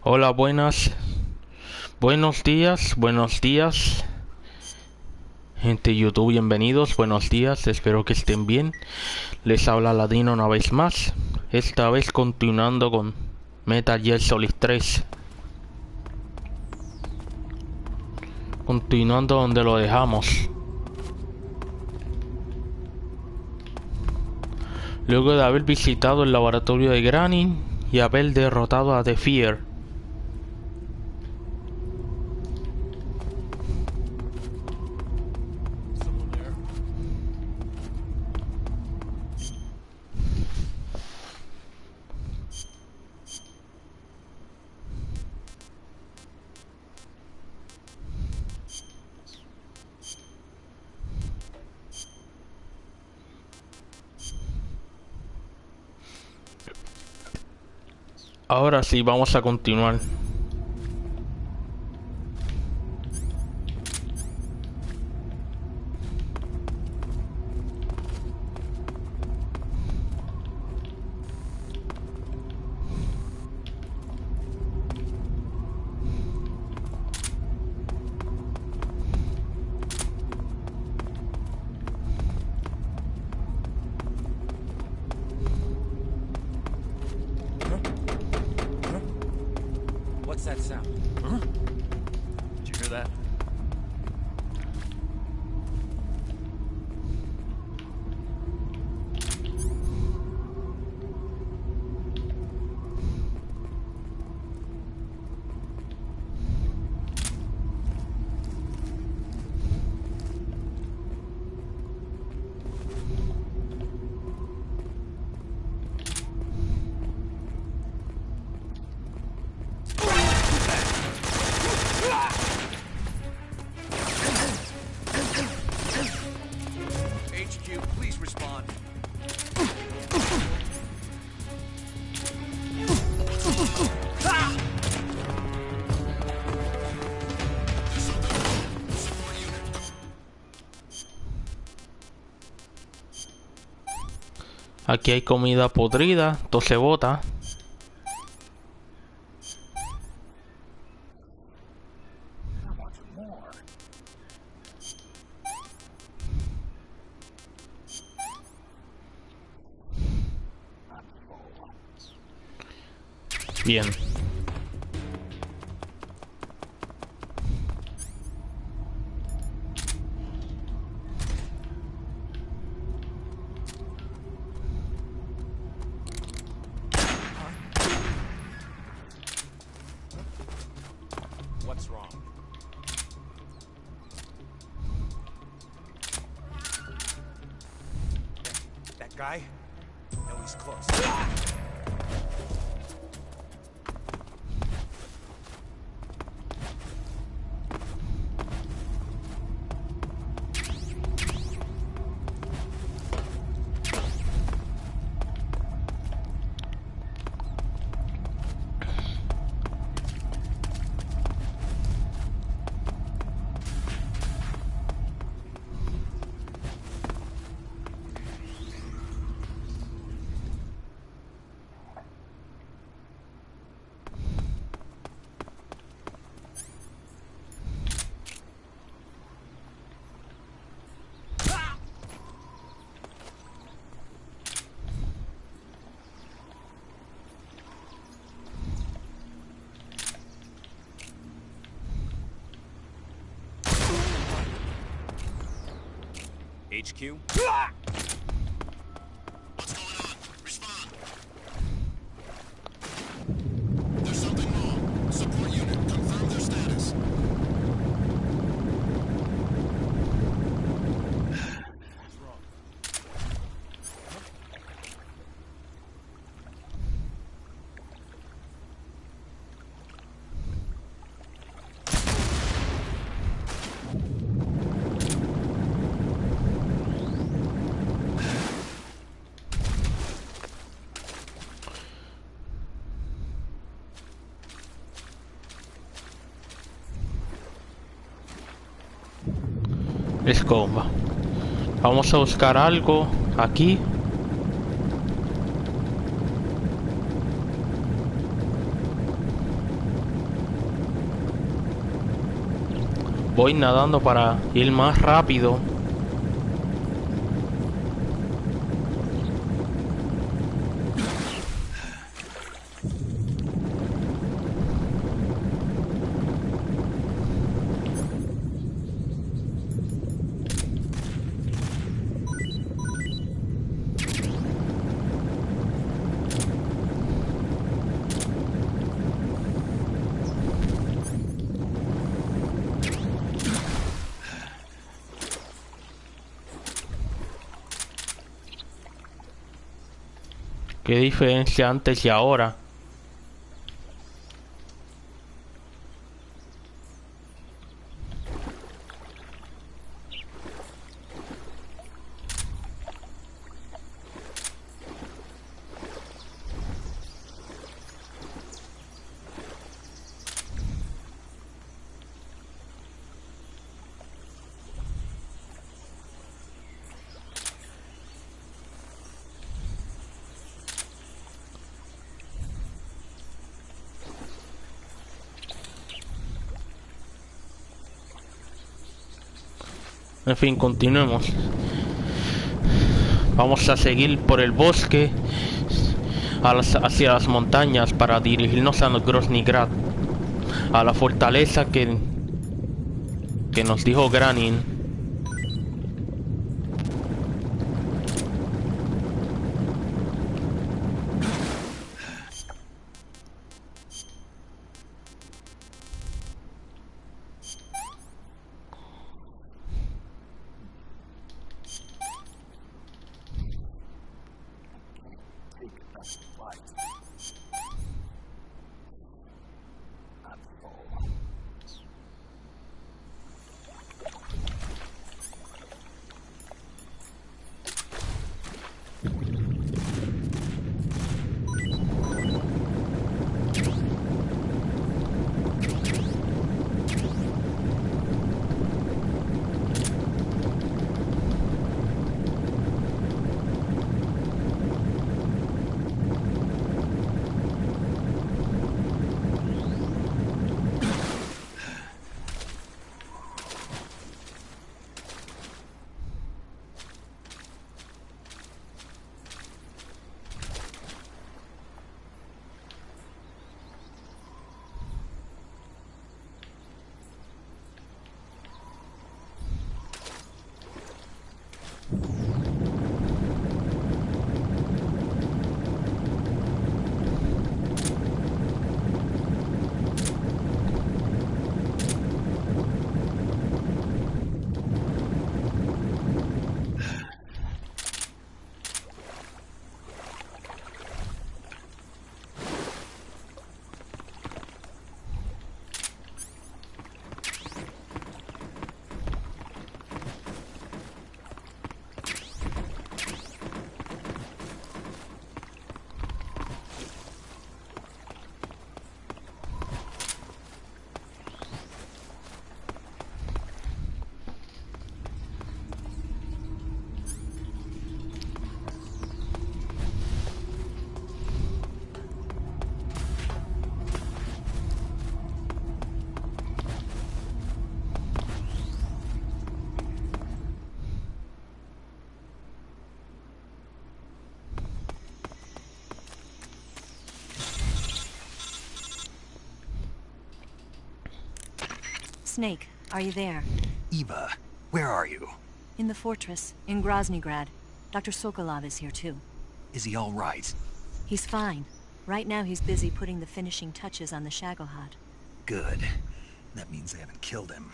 Hola, buenos días, gente de YouTube, bienvenidos, buenos días, espero que estén bien. Les habla Ladino una vez más, esta vez continuando con Metal Gear Solid 3. Continuando donde lo dejamos. Luego de haber visitado el laboratorio de Granny y haber derrotado a The Fear. Ahora sí, vamos a continuar. What's that sound? Huh? Did you hear that? HQ, please respond. Aquí hay comida podrida, todo se bota. Bien. What's wrong? That guy? No, he's close. HQ? What's going on? Respond. There's something wrong. Support unit, confirm their status. What's wrong? Escoba. Vamos a buscar algo aquí. Voy nadando para ir más rápido. ¿Qué diferencia antes y ahora? En fin, continuemos. Vamos a seguir por el bosque hacia las montañas para dirigirnos a Groznygrad, a la fortaleza que nos dijo Granin. Snake, are you there? Eva, where are you? In the fortress, in Groznygrad. Dr. Sokolov is here too. Is he all right? He's fine. Right now he's busy putting the finishing touches on the Shagohod. Good. That means they haven't killed him.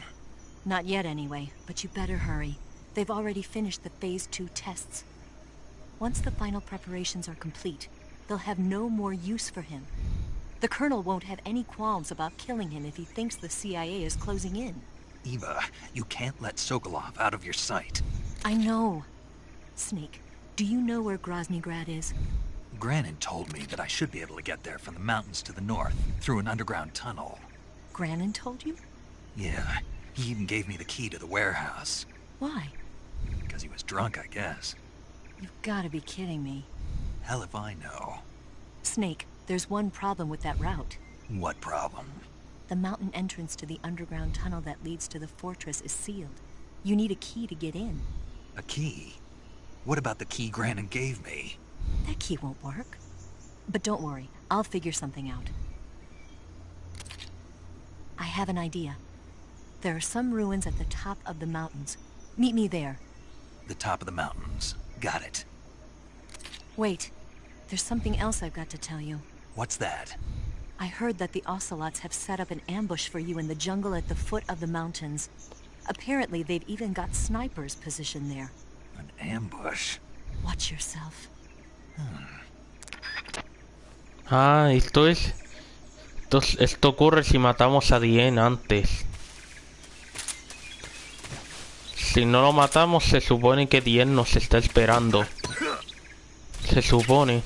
Not yet anyway, but you better hurry. They've already finished the Phase 2 tests. Once the final preparations are complete, they'll have no more use for him. The Colonel won't have any qualms about killing him if he thinks the CIA is closing in. Eva, you can't let Sokolov out of your sight. I know. Snake, do you know where Groznygrad is? Granin told me that I should be able to get there from the mountains to the north, through an underground tunnel. Granin told you? Yeah, he even gave me the key to the warehouse. Why? Because he was drunk, I guess. You've gotta be kidding me. Hell if I know. Snake, there's one problem with that route. What problem? The mountain entrance to the underground tunnel that leads to the fortress is sealed. You need a key to get in. A key? What about the key Grannon gave me? That key won't work. But don't worry, I'll figure something out. I have an idea. There are some ruins at the top of the mountains. Meet me there. The top of the mountains. Got it. Wait, there's something else I've got to tell you. What's that? I heard that the Ocelots have set up an ambush for you in the jungle at the foot of the mountains. Apparently, they've even got snipers positioned there. An ambush? Watch yourself. Ah, esto ocurre si matamos a Dien antes. Si no lo matamos, se supone que Dien nos está esperando. Se supone.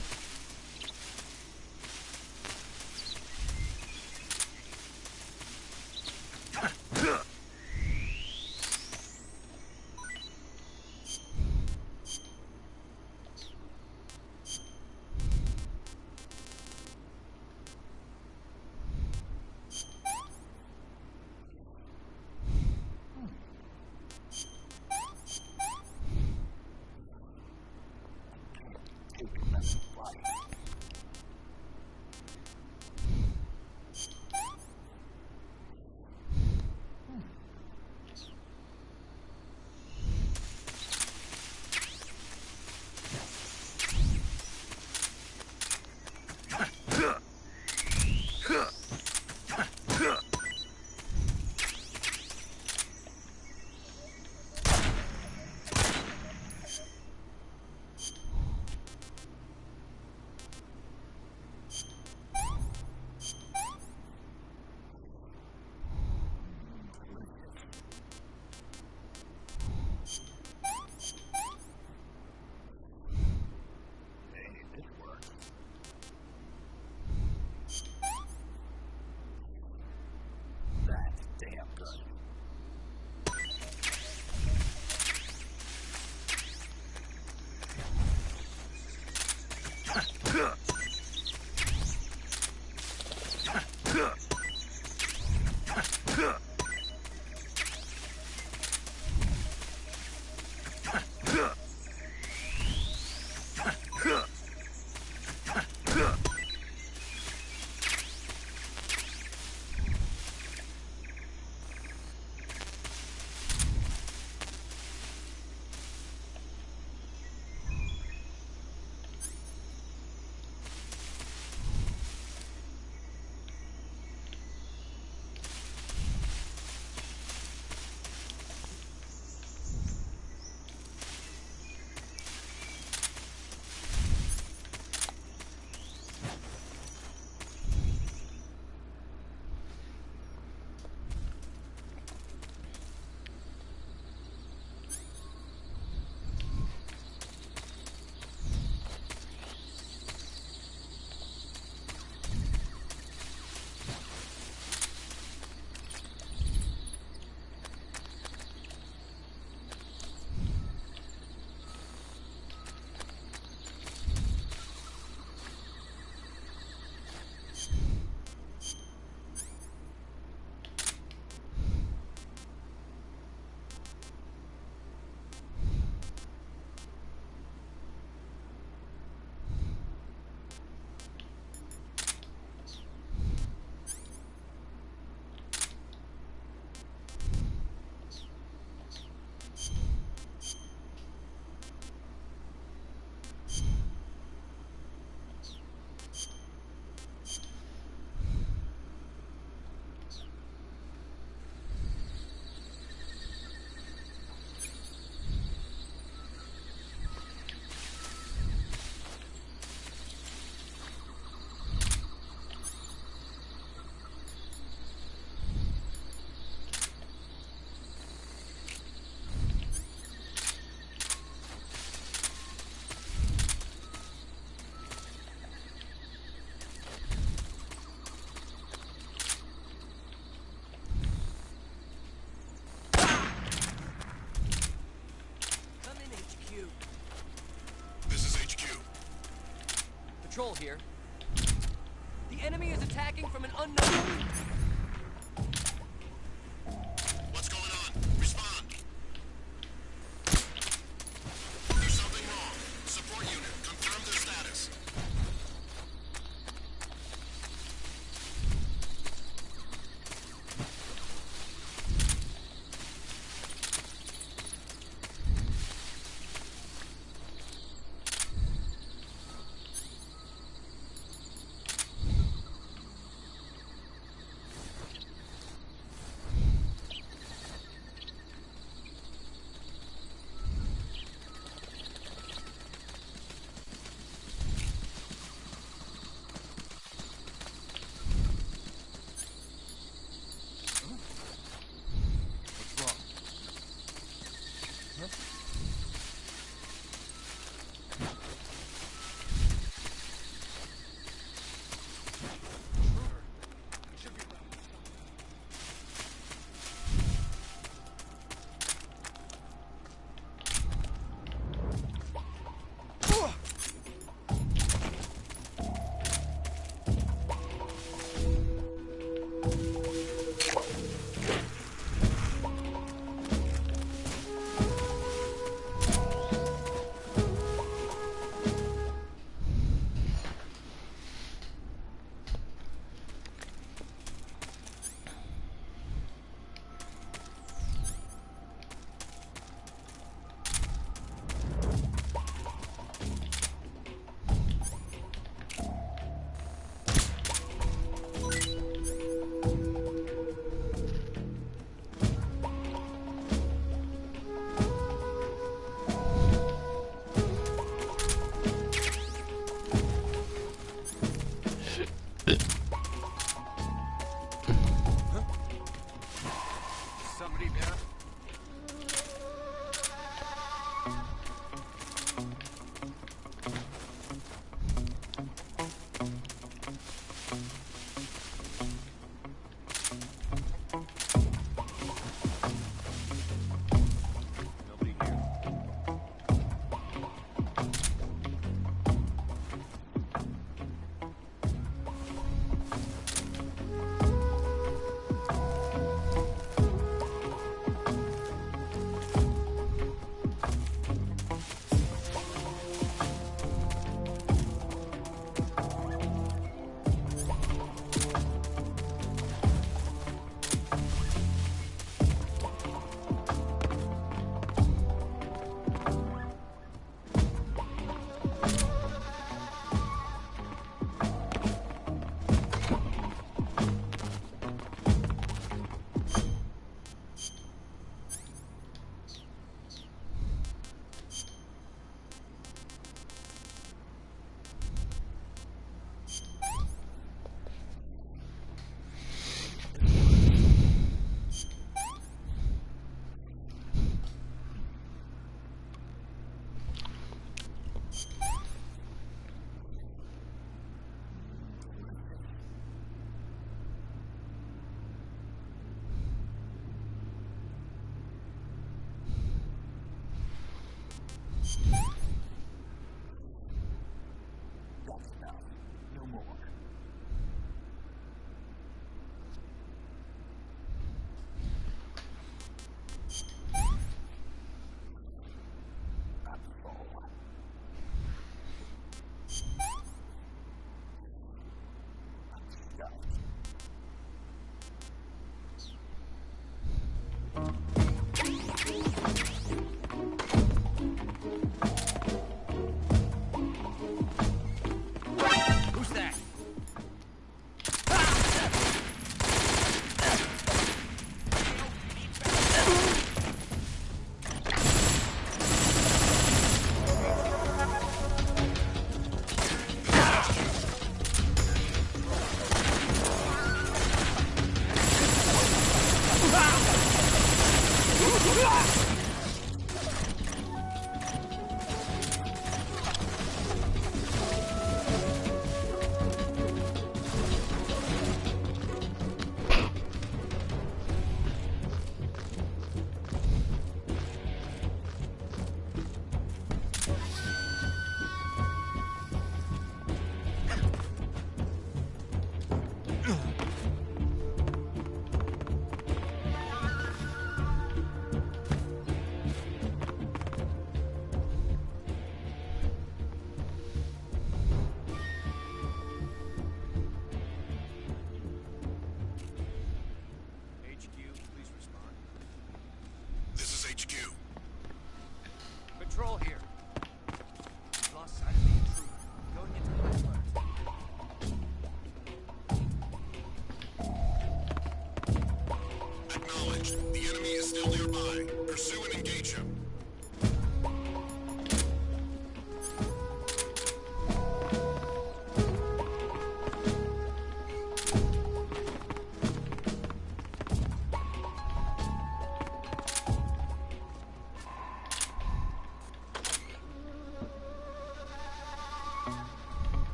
Patrol here. The enemy is attacking from an unknown.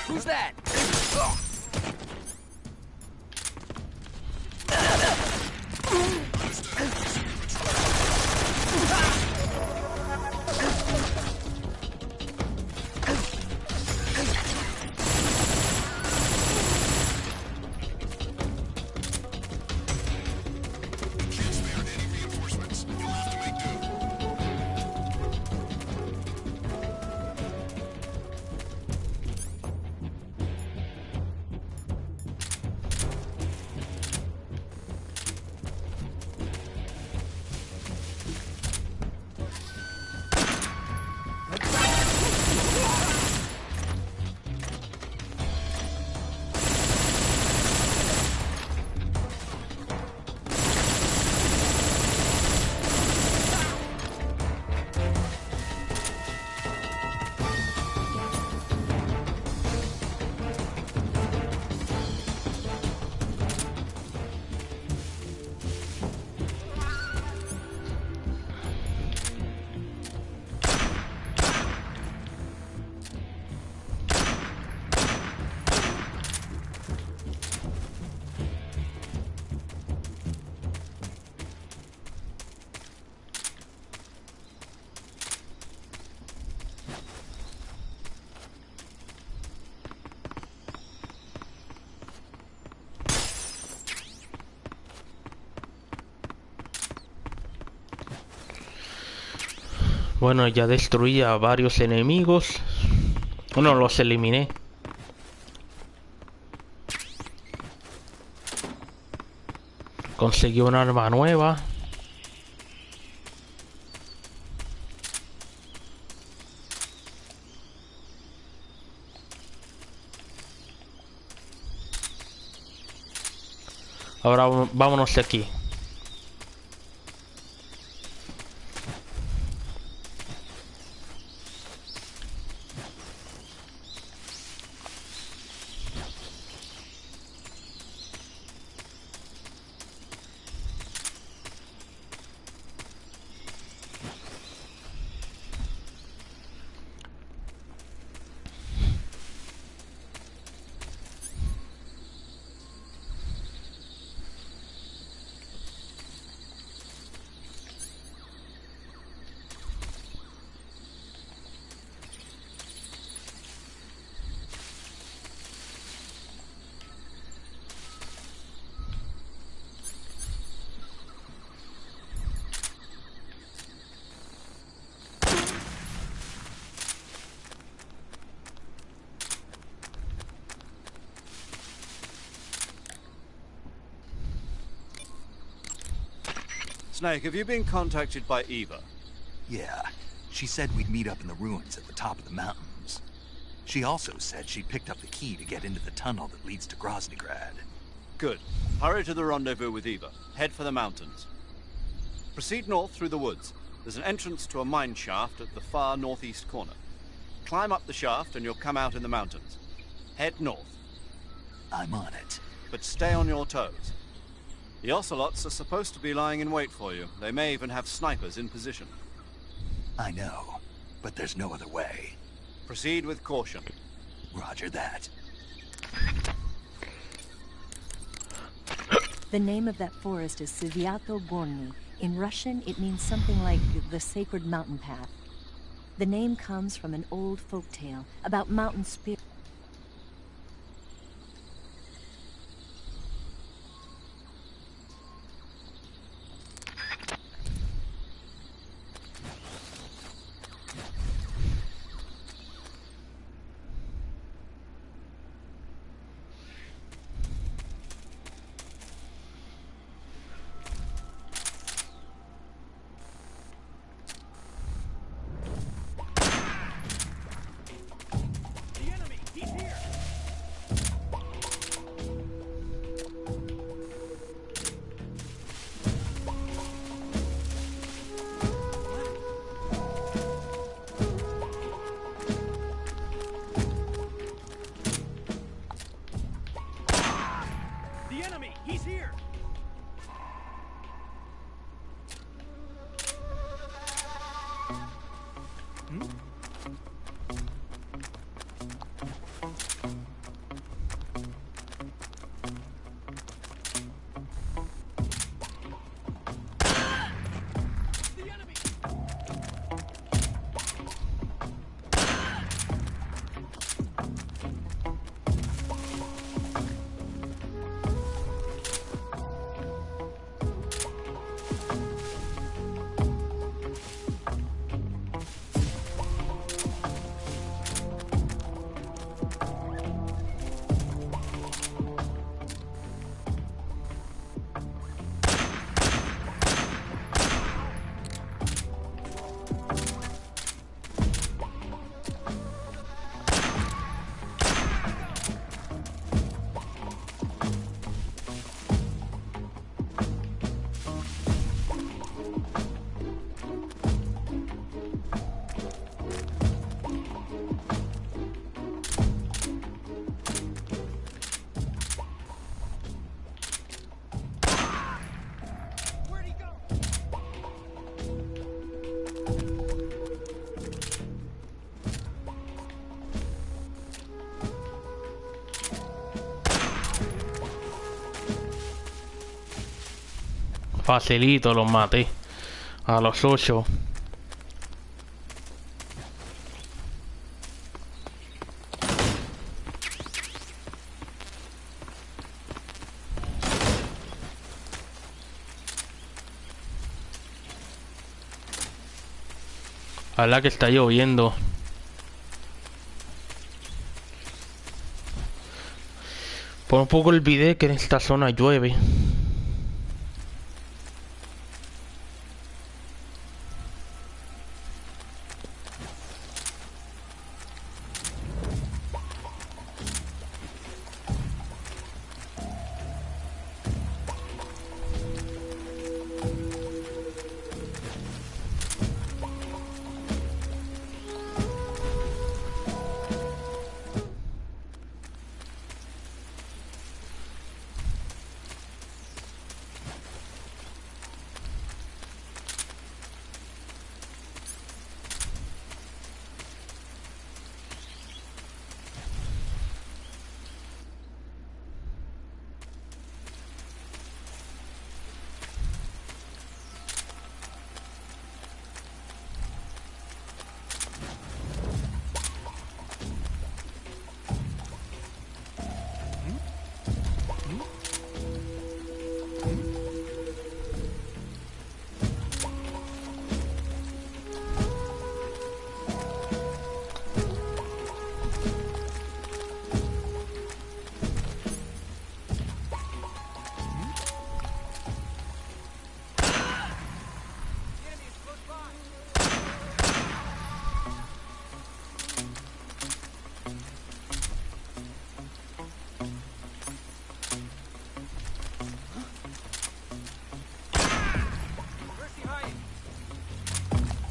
Who's that? Can't spare any reinforcements. You'll have to make do. Bueno, ya destruí a varios enemigos. Bueno, los eliminé. Conseguí un arma nueva. Ahora vámonos de aquí. Snake, have you been contacted by Eva? Yeah, she said we'd meet up in the ruins at the top of the mountains. She also said she picked up the key to get into the tunnel that leads to Groznygrad. Good. Hurry to the rendezvous with Eva. Head for the mountains. Proceed north through the woods. There's an entrance to a mine shaft at the far northeast corner. Climb up the shaft and you'll come out in the mountains. Head north, I'm on it. but stay on your toes. The ocelots are supposed to be lying in wait for you. They may even have snipers in position. I know, but there's no other way. Proceed with caution. Roger that. The name of that forest is Sviato Gorny. In Russian, it means something like the sacred mountain path. The name comes from an old folk tale about mountain spirits. Facilito, los maté. A los 8. La verdad que está lloviendo. Por un poco olvidé que en esta zona llueve.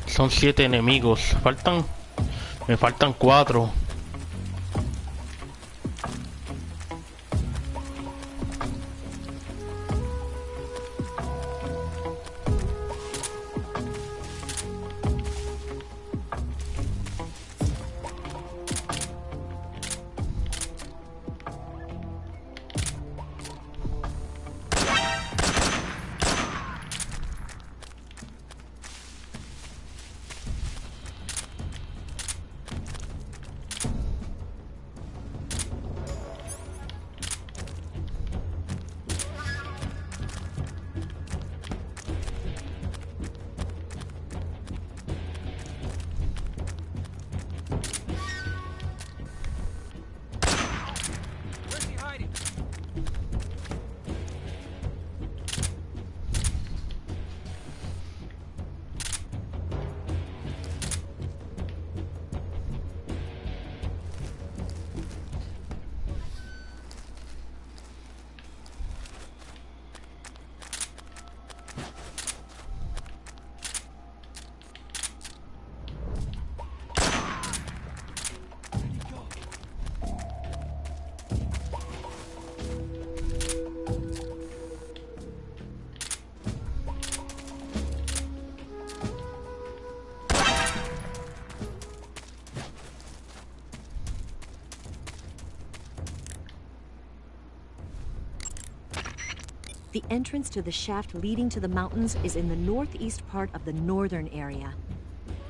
Son 7 enemigos. Me faltan 4. The entrance to the shaft leading to the mountains is in the northeast part of the northern area.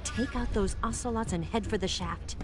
Take out those ocelots and head for the shaft.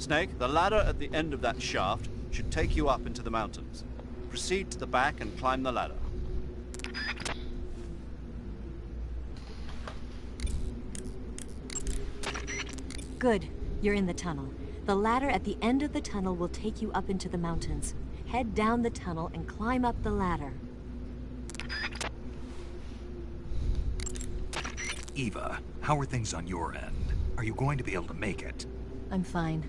Snake, the ladder at the end of that shaft should take you up into the mountains. Proceed to the back and climb the ladder. Good. You're in the tunnel. The ladder at the end of the tunnel will take you up into the mountains. Head down the tunnel and climb up the ladder. Eva, how are things on your end? Are you going to be able to make it? I'm fine.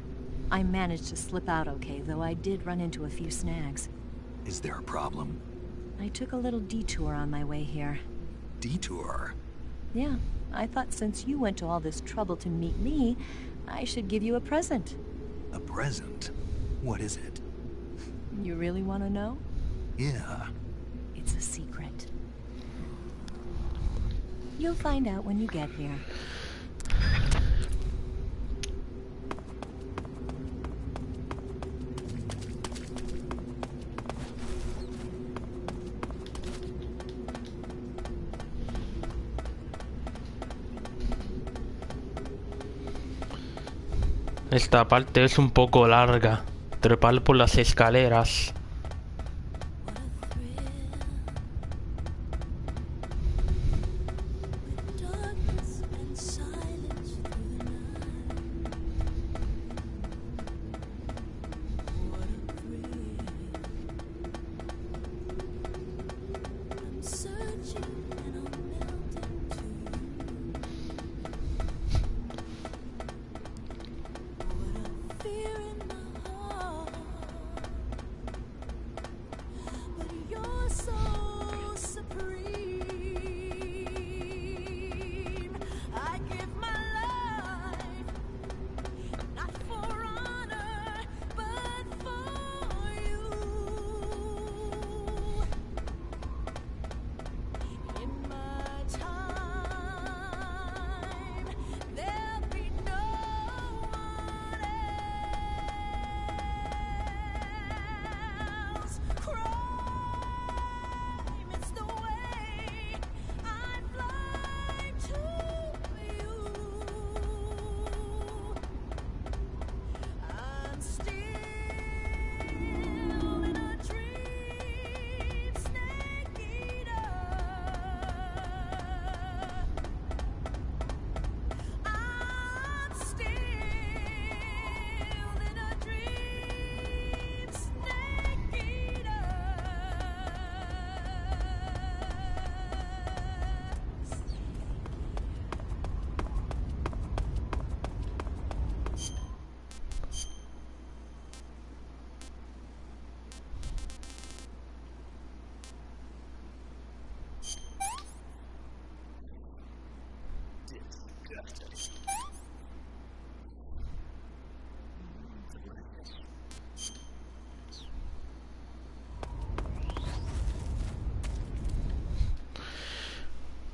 I managed to slip out okay, though I did run into a few snags. Is there a problem? I took a little detour on my way here. Detour? Yeah, I thought since you went to all this trouble to meet me, I should give you a present. A present? What is it? You really want to know? Yeah. It's a secret. You'll find out when you get here. Esta parte es un poco larga. Trepar por las escaleras.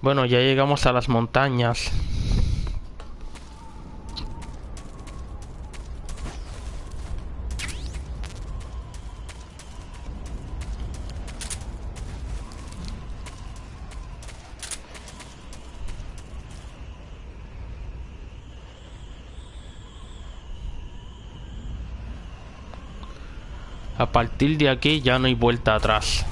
Bueno, ya llegamos a las montañas. A partir de aquí ya no hay vuelta atrás.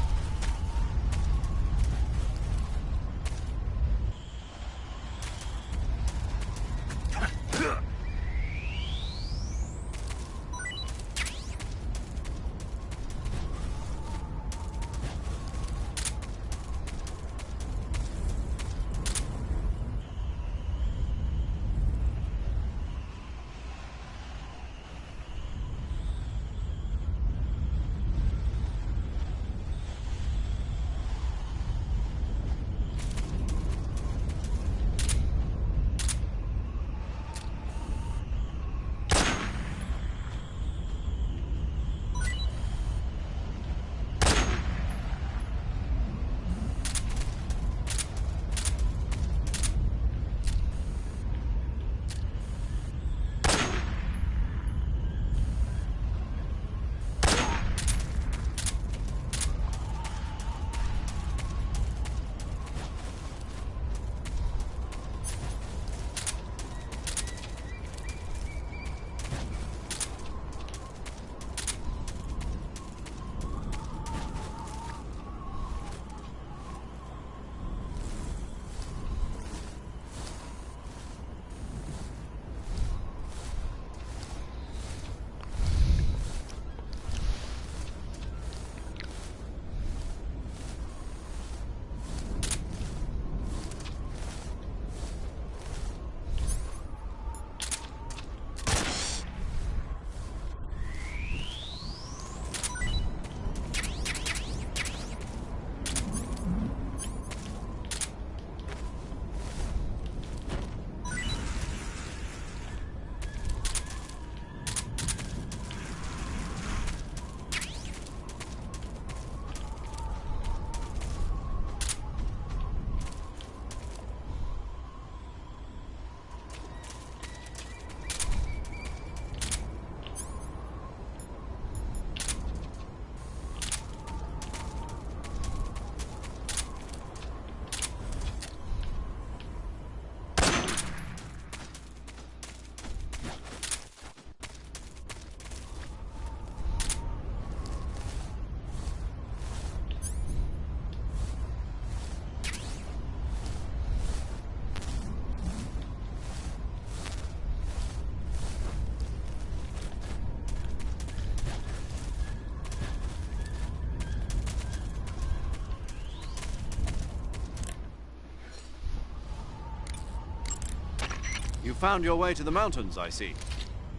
You found your way to the mountains, I see.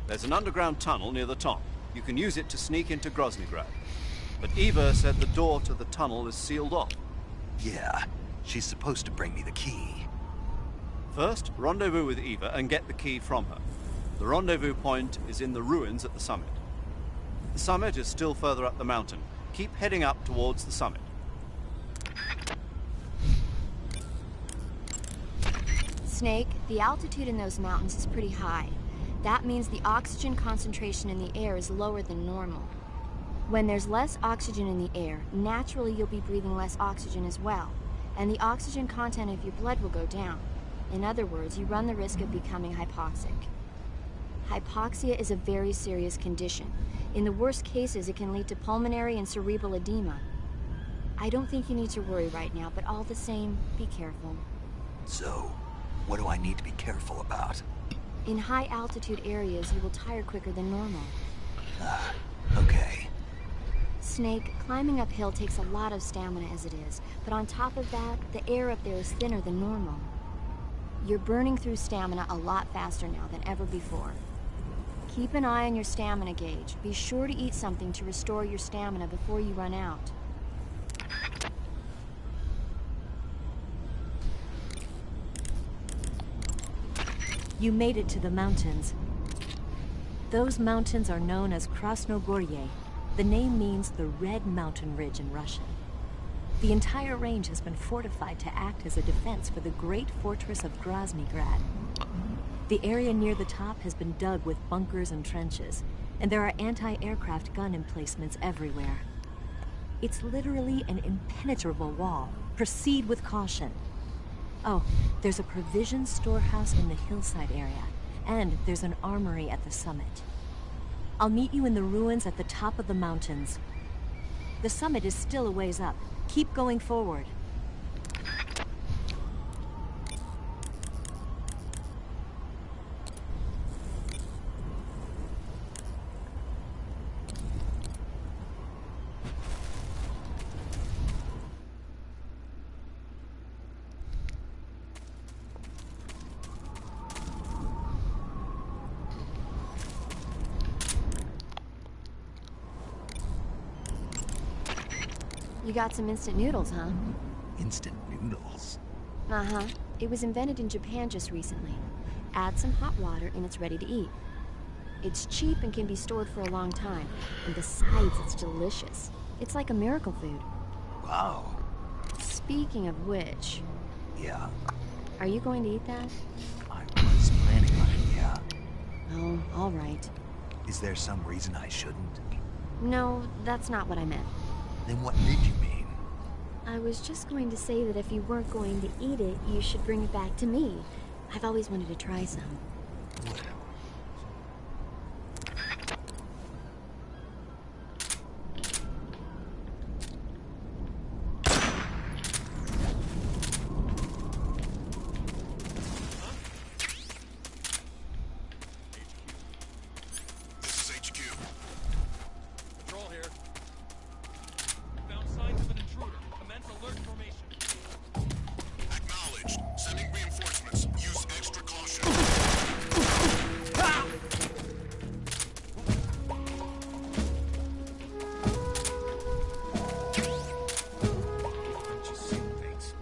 There's an underground tunnel near the top. You can use it to sneak into Groznygrad. But Eva said the door to the tunnel is sealed off. Yeah, she's supposed to bring me the key. First, rendezvous with Eva and get the key from her. The rendezvous point is in the ruins at the summit. The summit is still further up the mountain. Keep heading up towards the summit. Snake, the altitude in those mountains is pretty high. That means the oxygen concentration in the air is lower than normal. When there's less oxygen in the air, naturally you'll be breathing less oxygen as well, and the oxygen content of your blood will go down. In other words, you run the risk of becoming hypoxic. Hypoxia is a very serious condition. In the worst cases, it can lead to pulmonary and cerebral edema. I don't think you need to worry right now, but all the same, be careful. So, what do I need to be careful about? In high altitude areas, you will tire quicker than normal. Okay. Snake, climbing uphill takes a lot of stamina as it is, but on top of that, the air up there is thinner than normal. You're burning through stamina a lot faster now than ever before. Keep an eye on your stamina gauge. Be sure to eat something to restore your stamina before you run out. You made it to the mountains. Those mountains are known as Krasnogorye. The name means the Red Mountain Ridge in Russian. The entire range has been fortified to act as a defense for the great fortress of Groznygrad. The area near the top has been dug with bunkers and trenches, and there are anti-aircraft gun emplacements everywhere. It's literally an impenetrable wall. Proceed with caution. Oh, there's a provision storehouse in the hillside area, and there's an armory at the summit. I'll meet you in the ruins at the top of the mountains. The summit is still a ways up. Keep going forward. You got some instant noodles, huh? Instant noodles? Uh-huh. It was invented in Japan just recently. Add some hot water and it's ready to eat. It's cheap and can be stored for a long time. And besides, it's delicious. It's like a miracle food. Wow. Speaking of which, Yeah, are you going to eat that? I was planning on it, yeah. Oh, all right. Is there some reason I shouldn't? No, that's not what I meant. Then what did you mean? I was just going to say that if you weren't going to eat it, you should bring it back to me. I've always wanted to try some. Well, This is HQ. Patrol here. Found signs of an intruder. Commence alert formation. Acknowledged. Sending reinforcements. Use extra caution. just seeing things.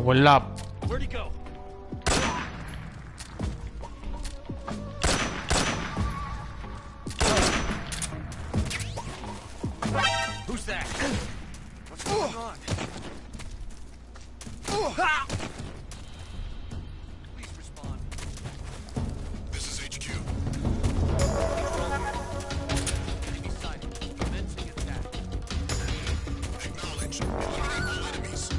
O en la... Where'd he go? Who's that? What's going on? Please respond. This is HQ. Enemy sighted. Commencing attack. Acknowledge. Eliminate all enemies.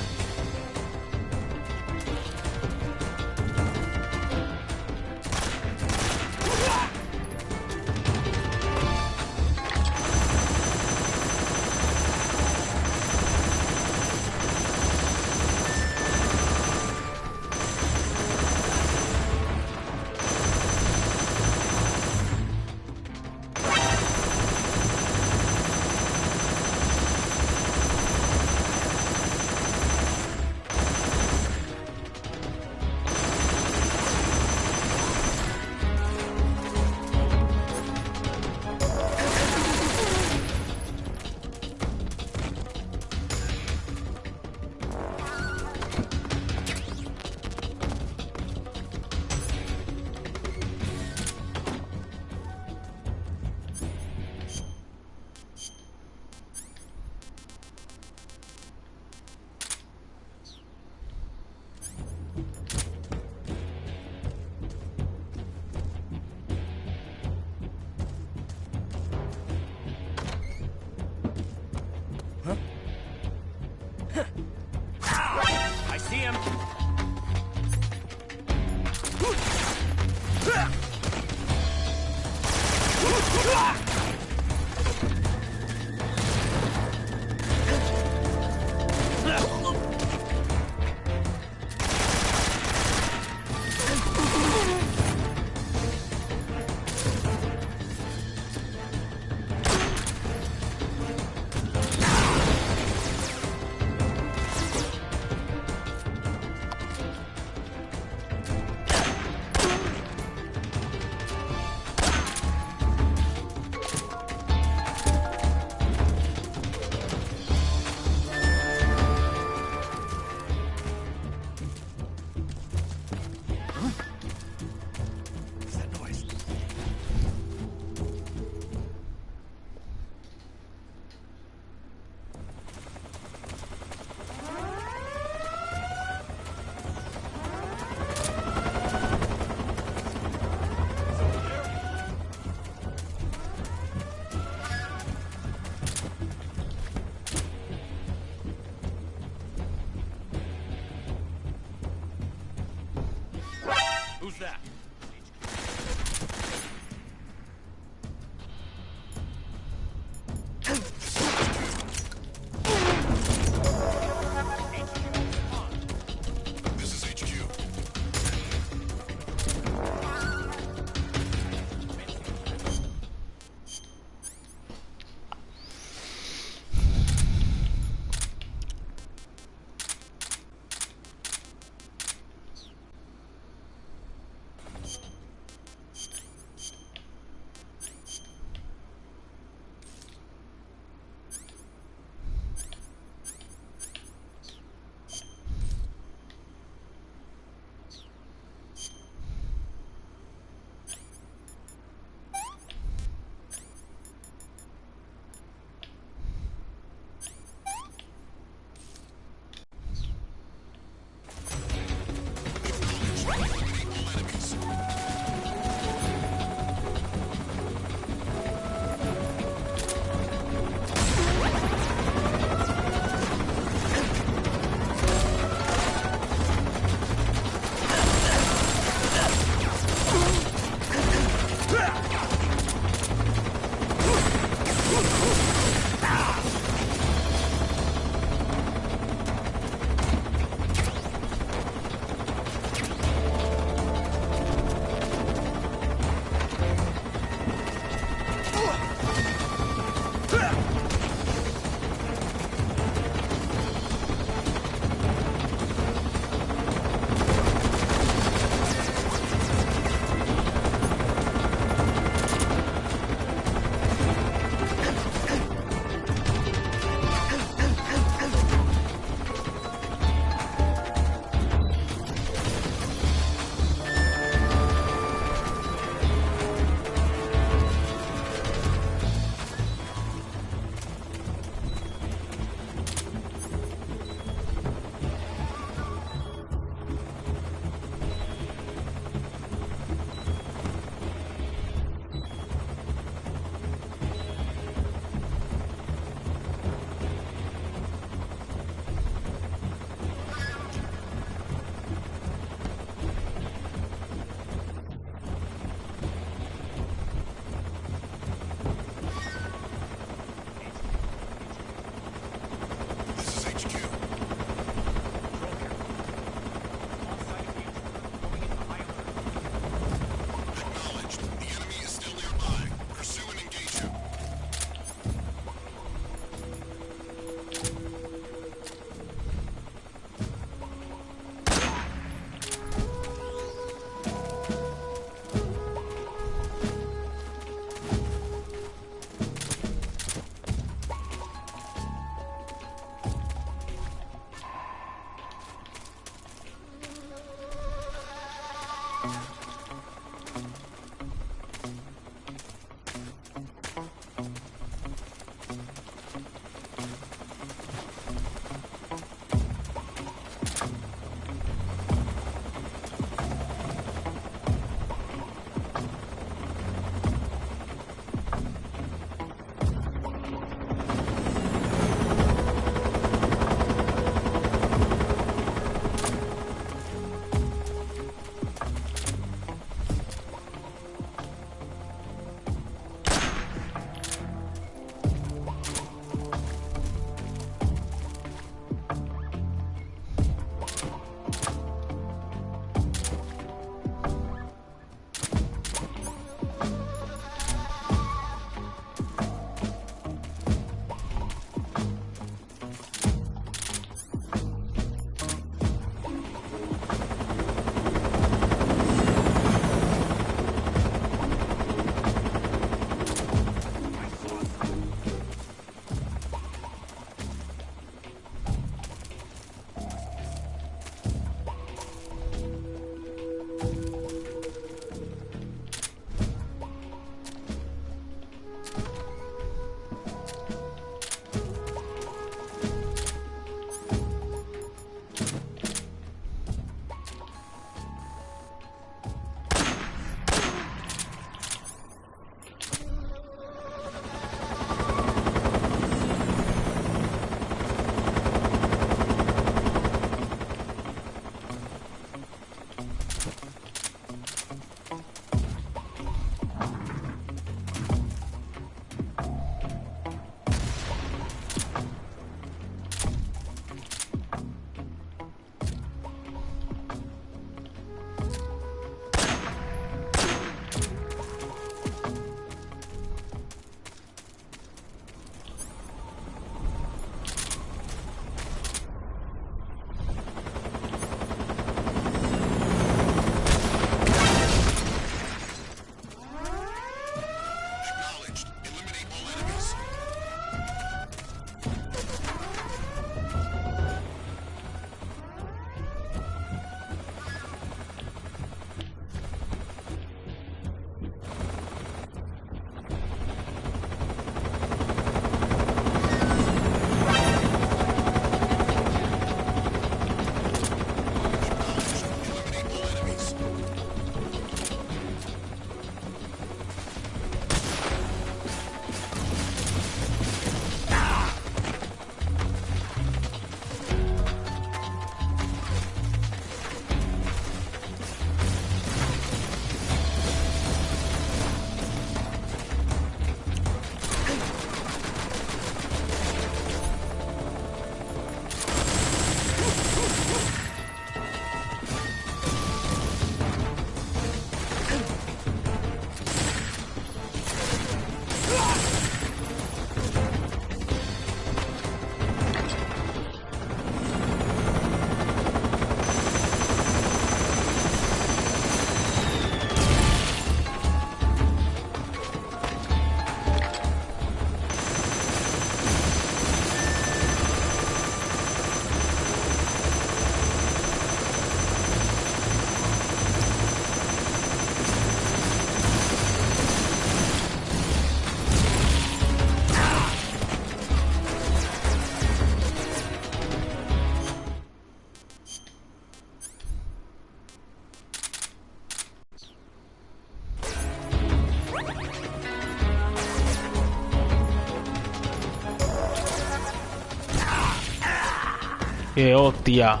Hostia.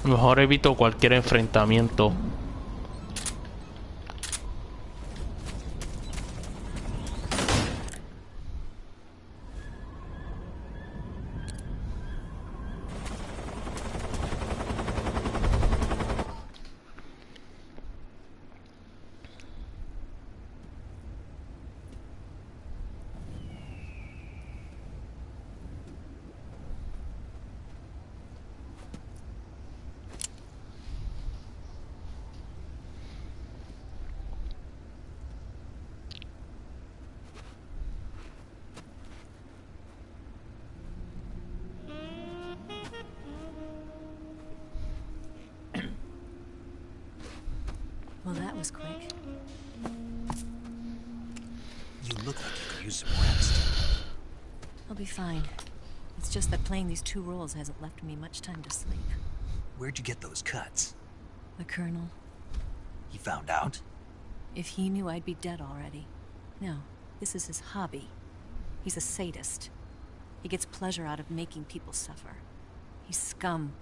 Mejor evito cualquier enfrentamiento. Well, that was quick. You look like you could use some rest. I'll be fine. It's just that playing these two roles hasn't left me much time to sleep. Where'd you get those cuts? The Colonel, He found out? if he knew, I'd be dead already. No, this is his hobby. He's a sadist. He gets pleasure out of making people suffer. He's scum.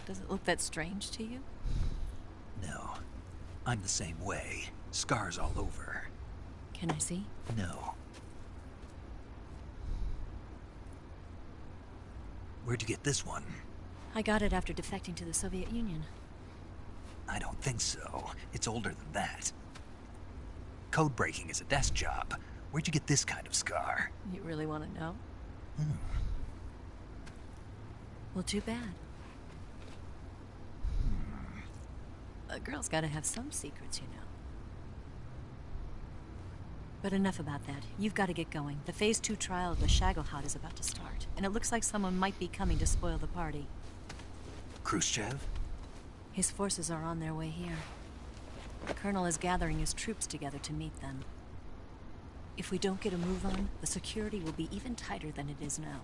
Does it look that strange to you? No. I'm the same way. Scars all over. Can I see? No. Where'd you get this one? I got it after defecting to the Soviet Union. I don't think so. It's older than that. Code breaking is a desk job. Where'd you get this kind of scar? You really want to know? Well, too bad. A girl's got to have some secrets, you know. But enough about that. You've got to get going. The Phase 2 trial of the Shagelhot is about to start, and it looks like someone might be coming to spoil the party. Khrushchev? His forces are on their way here. The Colonel is gathering his troops together to meet them. If we don't get a move on, the security will be even tighter than it is now.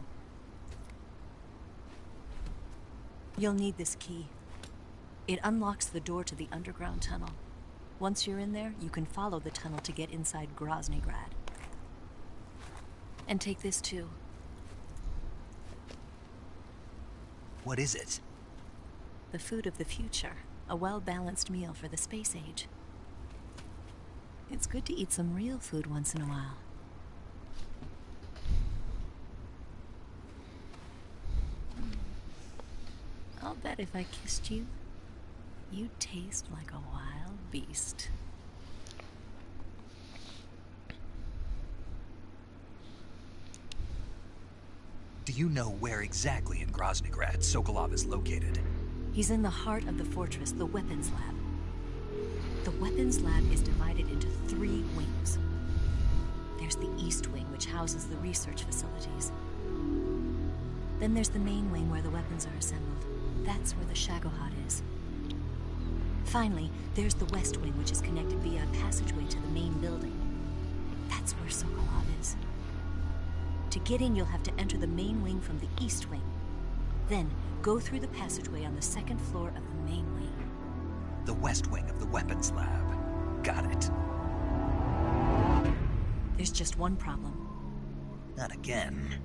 You'll need this key. It unlocks the door to the underground tunnel. Once you're in there, you can follow the tunnel to get inside Groznygrad. And take this too. What is it? The food of the future. A well-balanced meal for the space age. It's good to eat some real food once in a while. I'll bet if I kissed you, you'd taste like a wild beast. Do you know where exactly in Groznygrad Sokolov is located? He's in the heart of the fortress, the weapons lab. The weapons lab is divided into 3 wings. There's the East Wing, which houses the research facilities. Then there's the main wing where the weapons are assembled. That's where the Shagohod is. Finally, there's the West Wing, which is connected via a passageway to the main building. That's where Sokolov is. To get in, you'll have to enter the main wing from the East Wing. Then, go through the passageway on the 2nd floor of the main wing. The West Wing of the weapons lab. Got it. There's just one problem. Not again.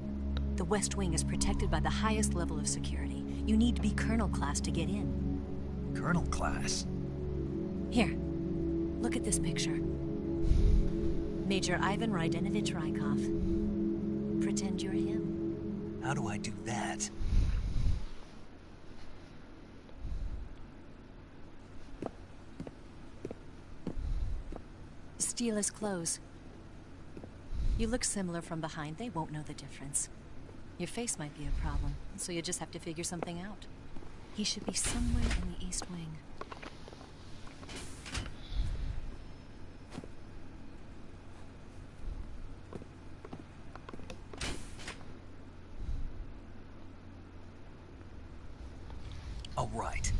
The West Wing is protected by the highest level of security. You need to be Colonel class to get in. Colonel class? Here, look at this picture. Major Ivan Rydenovich Rykov. Pretend you're him. How do I do that? Steal his clothes. You look similar from behind. They won't know the difference. Your face might be a problem, so you just have to figure something out. He should be somewhere in the East Wing. All right.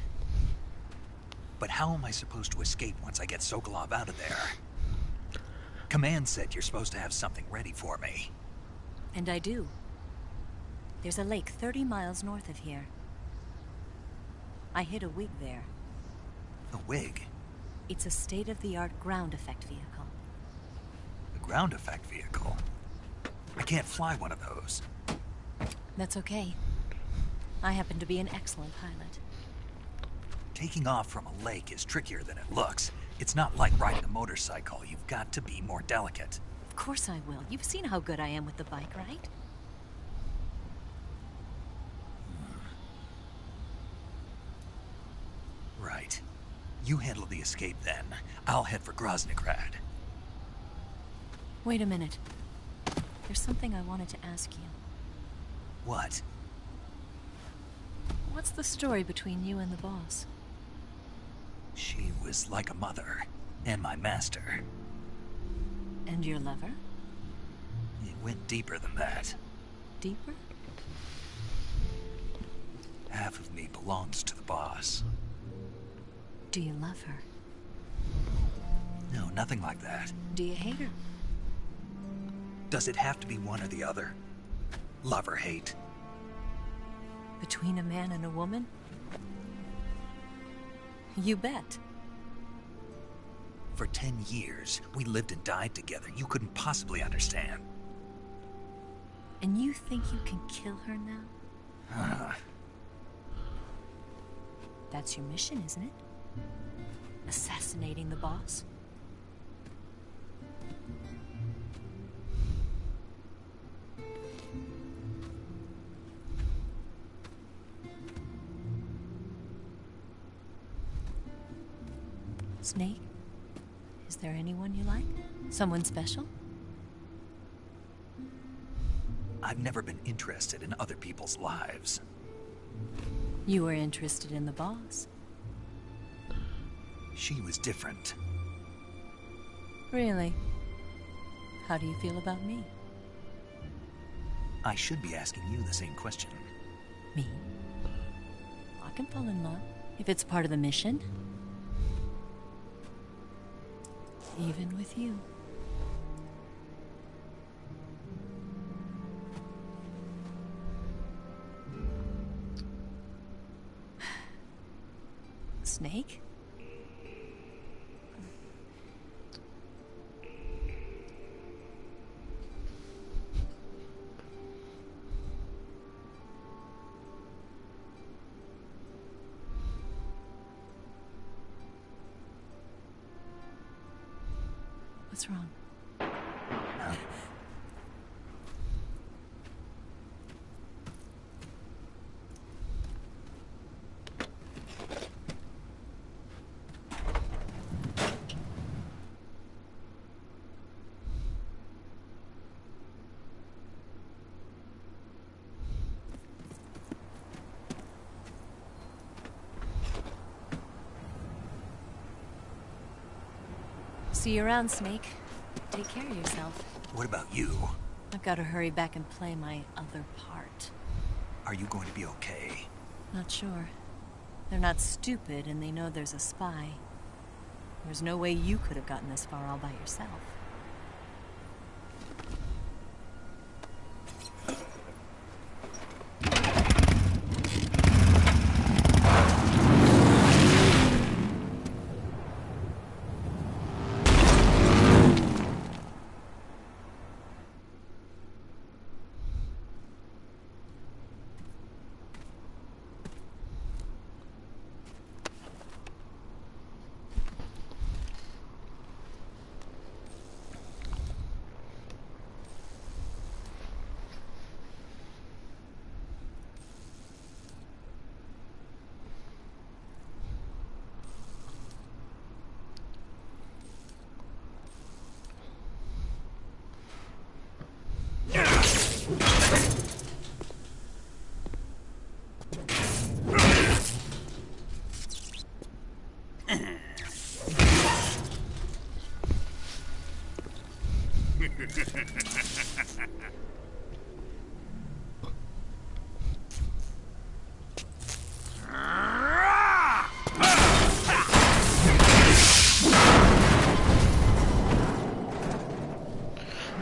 But how am I supposed to escape once I get Sokolov out of there? Command said you're supposed to have something ready for me. And I do. There's a lake 30 miles north of here. I hid a wig there. A wig? It's a state-of-the-art ground effect vehicle. A ground effect vehicle? I can't fly one of those. That's okay. I happen to be an excellent pilot. Taking off from a lake is trickier than it looks. It's not like riding a motorcycle. You've got to be more delicate. Of course I will. You've seen how good I am with the bike, right? Right. You handle the escape then. I'll head for Groznygrad. Wait a minute. There's something I wanted to ask you. What? What's the story between you and the boss? She was like a mother, and my master. And your lover? It went deeper than that. Deeper? Half of me belongs to the boss. Do you love her? No, nothing like that. Do you hate her? Does it have to be one or the other? Love or hate? Between a man and a woman? You bet. For 10 years, we lived and died together. You couldn't possibly understand. And you think you can kill her now? That's your mission, isn't it? Assassinating the boss? Snake? Is there anyone you like? Someone special? I've never been interested in other people's lives. You were interested in the boss. She was different. Really? How do you feel about me? I should be asking you the same question. Me? I can fall in love if it's part of the mission. Even with you. Snake? What's wrong? See you around, Snake. Take care of yourself. What about you? I've got to hurry back and play my other part. Are you going to be okay? Not sure. They're not stupid, and they know there's a spy. There's no way you could have gotten this far all by yourself.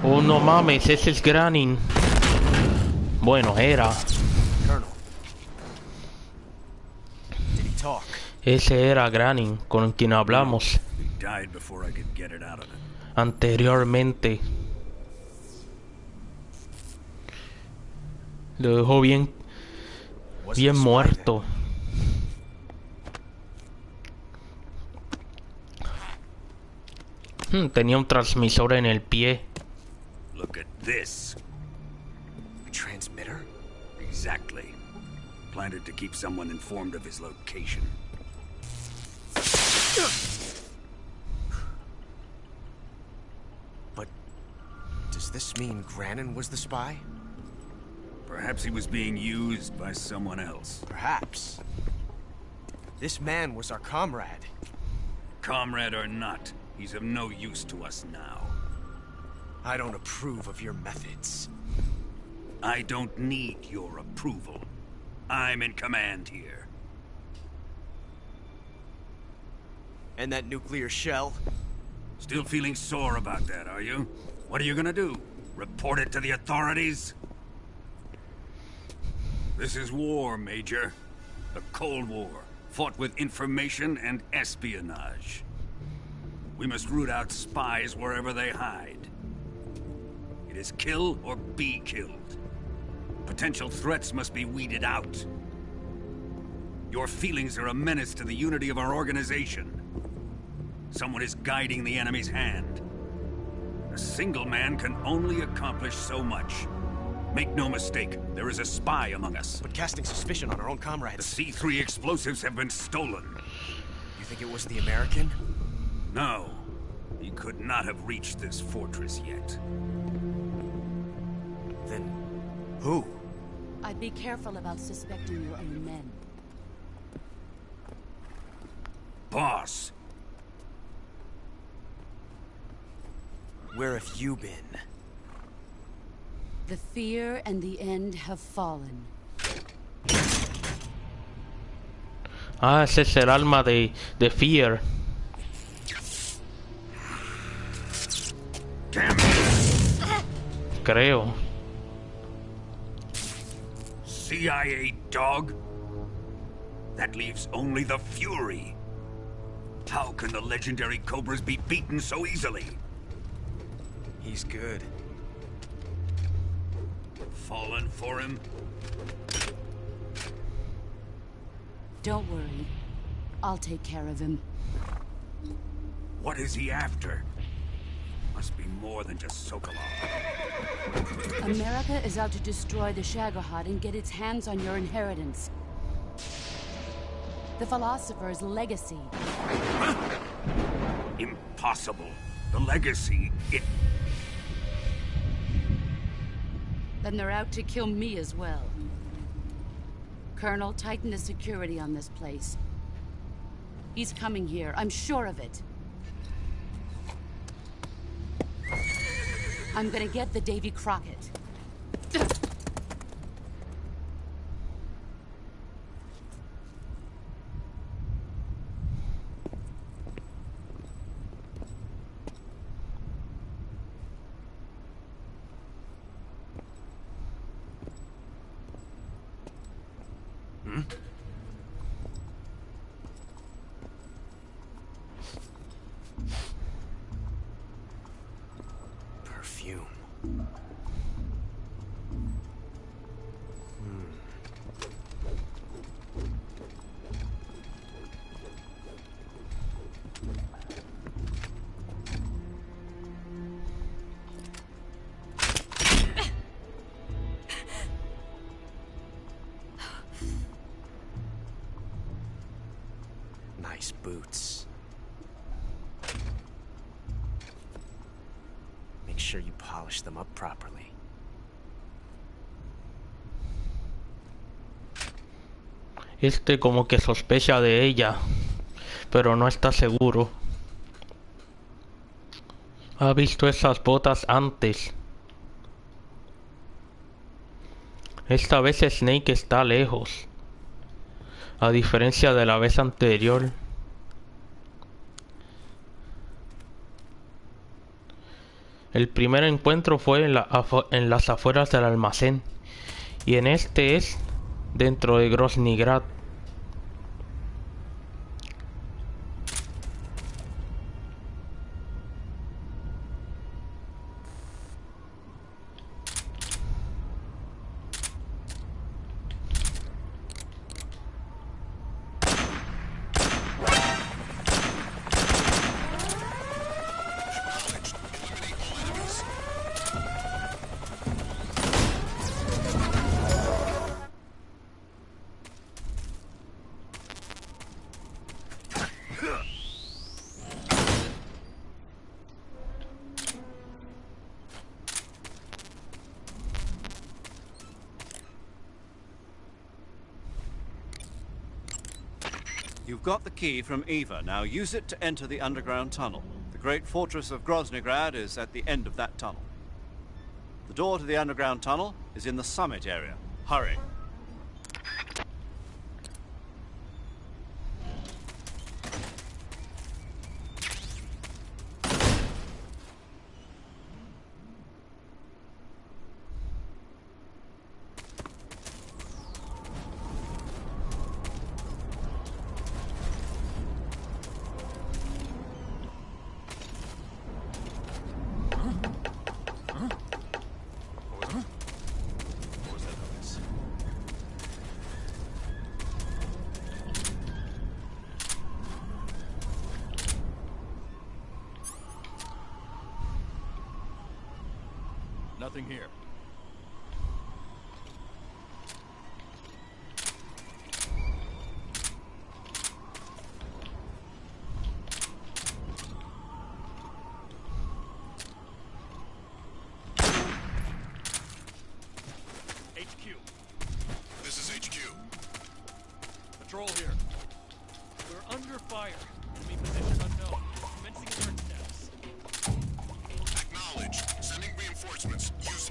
Oh, no mames, ese es Granin. Bueno, era. Colonel. Did he talk? Ese era Granin, con quien hablamos He died before I could get it out of him. anteriormente. Lo dejó bien muerto. Tenía un transmisor en el pie. Look at this. A transmitter? Exactly. Planted to keep someone informed of his location. But does this mean Granin was the spy? Perhaps he was being used by someone else. Perhaps. This man was our comrade. Comrade or not, he's of no use to us now. I don't approve of your methods. I don't need your approval. I'm in command here. And that nuclear shell? Still feeling sore about that, are you? What are you gonna do? Report it to the authorities? This is war, Major. The Cold War, fought with information and espionage. We must root out spies wherever they hide. It is kill or be killed. Potential threats must be weeded out. Your feelings are a menace to the unity of our organization. Someone is guiding the enemy's hand. A single man can only accomplish so much. Make no mistake, there is a spy among us. But casting suspicion on our own The comrades. C3 explosives have been stolen. You think it was the American? No, he could not have reached this fortress yet. Then who? I'd be careful about suspecting your own men. Boss, Where have you been? The fear and the end have fallen. Ah, ese es el alma de Fear. Creo. CIA dog? That leaves only the Fury. How can the legendary Cobras be beaten so easily? He's good. Fallen for him? Don't worry. I'll take care of him. What is he after? Must be more than just Sokolov. America is out to destroy the Shagohod and get its hands on your inheritance. The philosopher's legacy. Huh? Impossible. The legacy, Then they're out to kill me as well. Colonel, tighten the security on this place. He's coming here, I'm sure of it. I'm gonna get the Davy Crockett. Perfume. Nice boots. Make sure you polish them up properly. Este como que sospecha de ella, pero no está seguro. Ha visto esas botas antes. Esta vez Snake está lejos, a diferencia de la vez anterior. El primer encuentro fue en las afueras del almacén, y en este es dentro de Groznygrad. You've got the key from Eva. Now use it to enter the underground tunnel. The great fortress of Groznygrad is at the end of that tunnel. The door to the underground tunnel is in the summit area. Hurry. Nothing here. HQ. This is HQ. Patrol here. We're under fire. Enemy position unknown. Commencing alert status. Acknowledged. Sending reinforcements. Use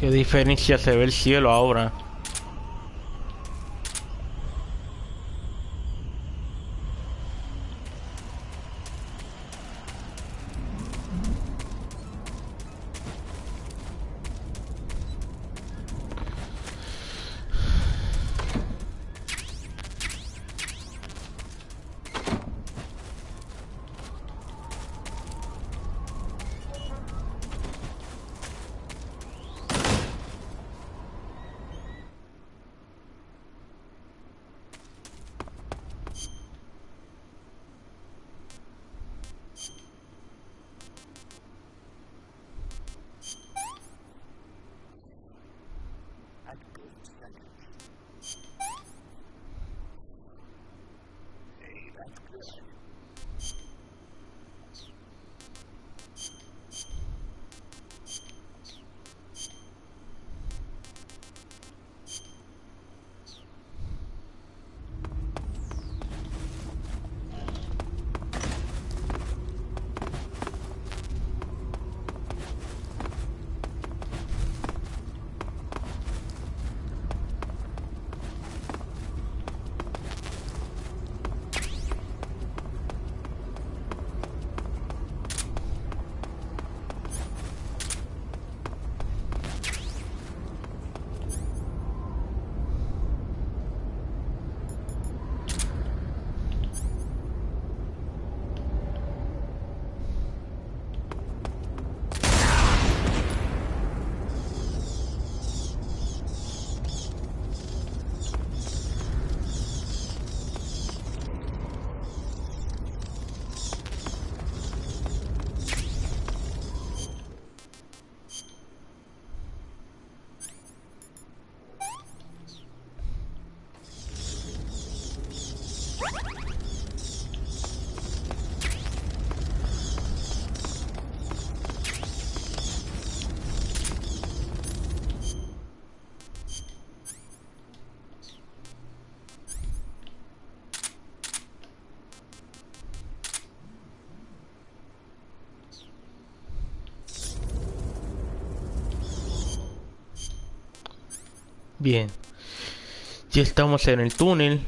Qué diferencia se ve el cielo ahora. Bien, ya estamos en el túnel.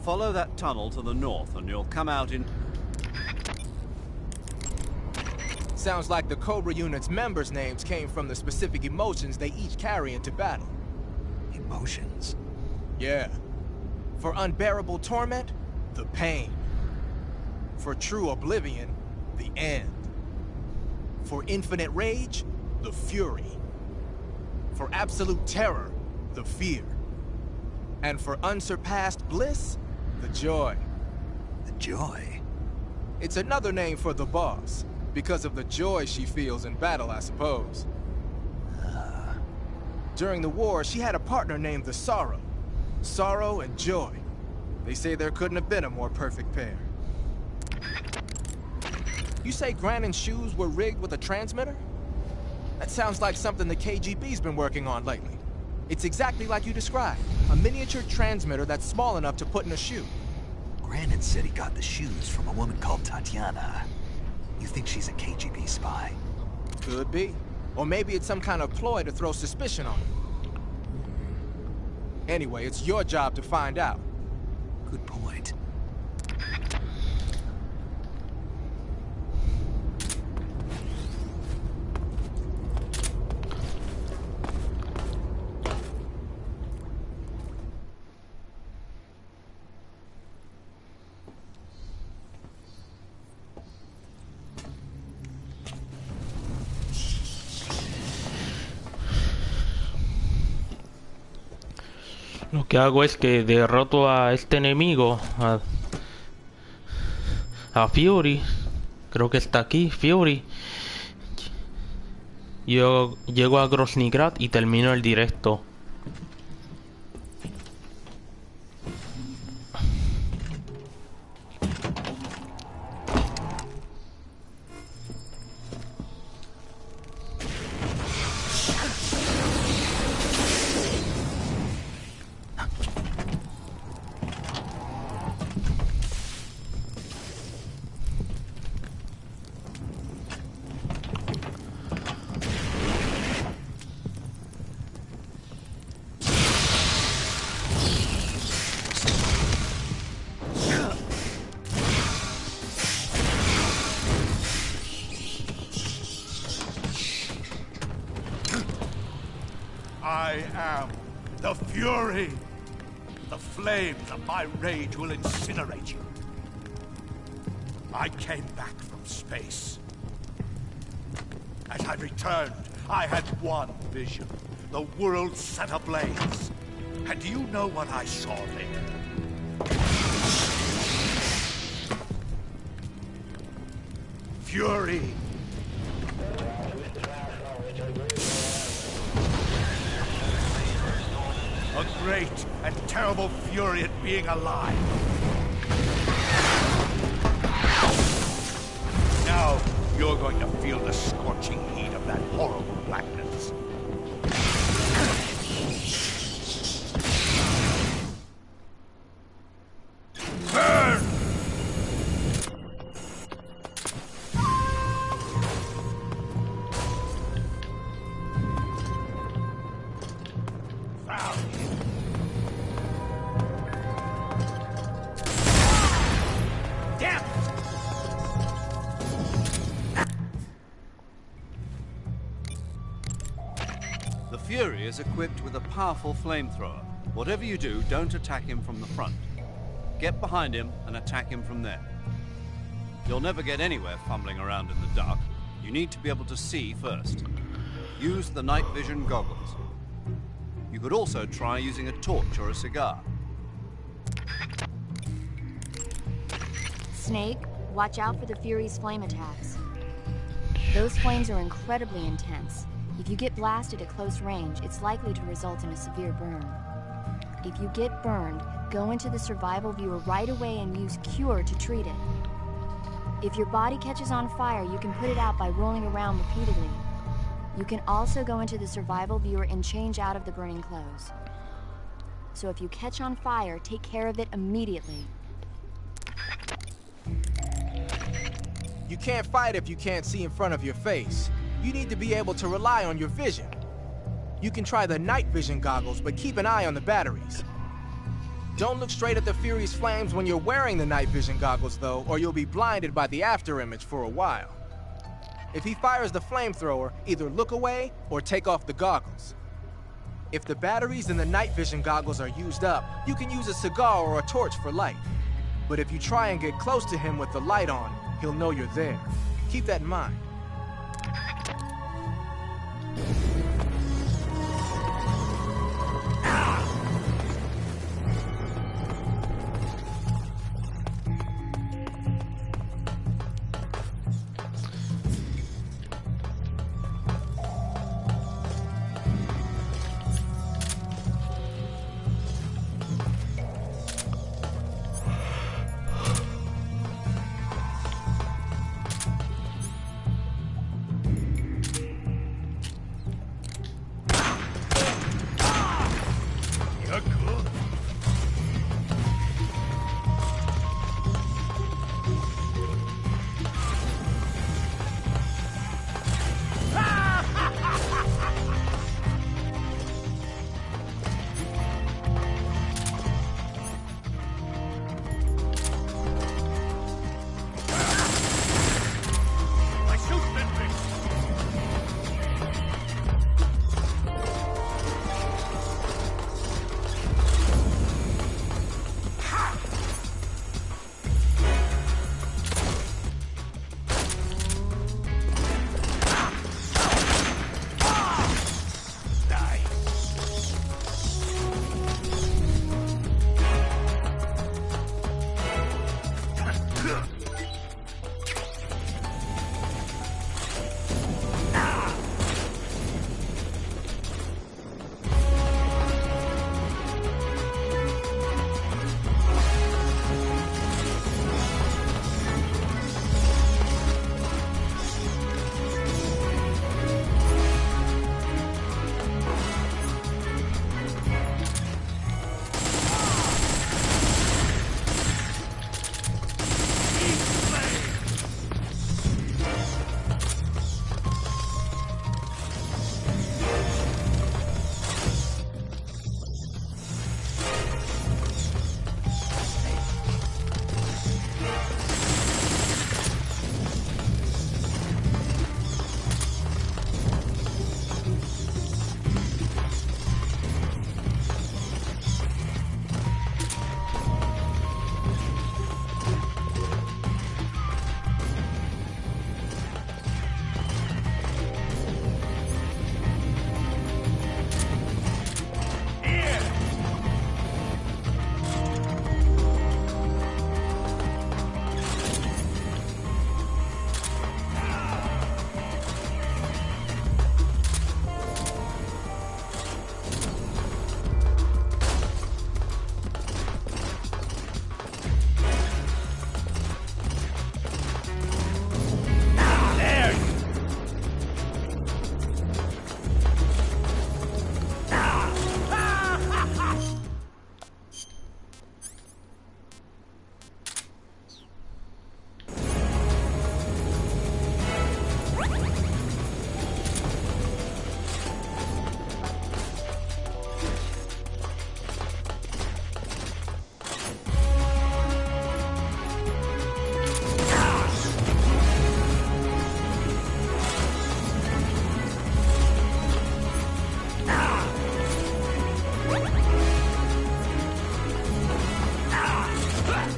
Follow that tunnel to the north and you'll come out in... Sounds like the Cobra unit's members' names came from the specific emotions they each carry into battle. Emotions? Yeah. For unbearable torment, the pain. For true oblivion, the end. For infinite rage, the fury. For absolute terror, the fear. And for unsurpassed bliss, the joy. The joy? It's another name for the boss, because of the joy she feels in battle, I suppose. During the war, she had a partner named the Sorrow. Sorrow and joy. They say there couldn't have been a more perfect pair. You say Grannon's shoes were rigged with a transmitter? That sounds like something the KGB's been working on lately. It's exactly like you described. A miniature transmitter that's small enough to put in a shoe. Grannon said he got the shoes from a woman called Tatiana. You think she's a KGB spy? Could be. Or maybe it's some kind of ploy to throw suspicion on him. Anyway, it's your job to find out. Good point. Lo que hago es que derroto a este enemigo, a Fury. Creo que está aquí, Fury. Yo llego a Groznygrad y termino el directo. I am the Fury. The flames of my rage will incinerate you. I came back from space. As I returned, I had one vision. The world set ablaze. And do you know what I saw there? Fury. A great and terrible fury at being alive. Now, you're going to feel the scorching heat of that horrible blackness. Burn! Fury is equipped with a powerful flamethrower. Whatever you do, don't attack him from the front. Get behind him and attack him from there. You'll never get anywhere fumbling around in the dark. You need to be able to see first. Use the night vision goggles. You could also try using a torch or a cigar. Snake, watch out for the Fury's flame attacks. Those flames are incredibly intense. If you get blasted at close range, it's likely to result in a severe burn. If you get burned, go into the survival viewer right away and use Cure to treat it. If your body catches on fire, you can put it out by rolling around repeatedly. You can also go into the survival viewer and change out of the burning clothes. So if you catch on fire, take care of it immediately. You can't fight if you can't see in front of your face. You need to be able to rely on your vision. You can try the night vision goggles, but keep an eye on the batteries. Don't look straight at the Fury's flames when you're wearing the night vision goggles, though, or you'll be blinded by the after image for a while. If he fires the flamethrower, either look away or take off the goggles. If the batteries in the night vision goggles are used up, you can use a cigar or a torch for light. But if you try and get close to him with the light on, he'll know you're there. Keep that in mind.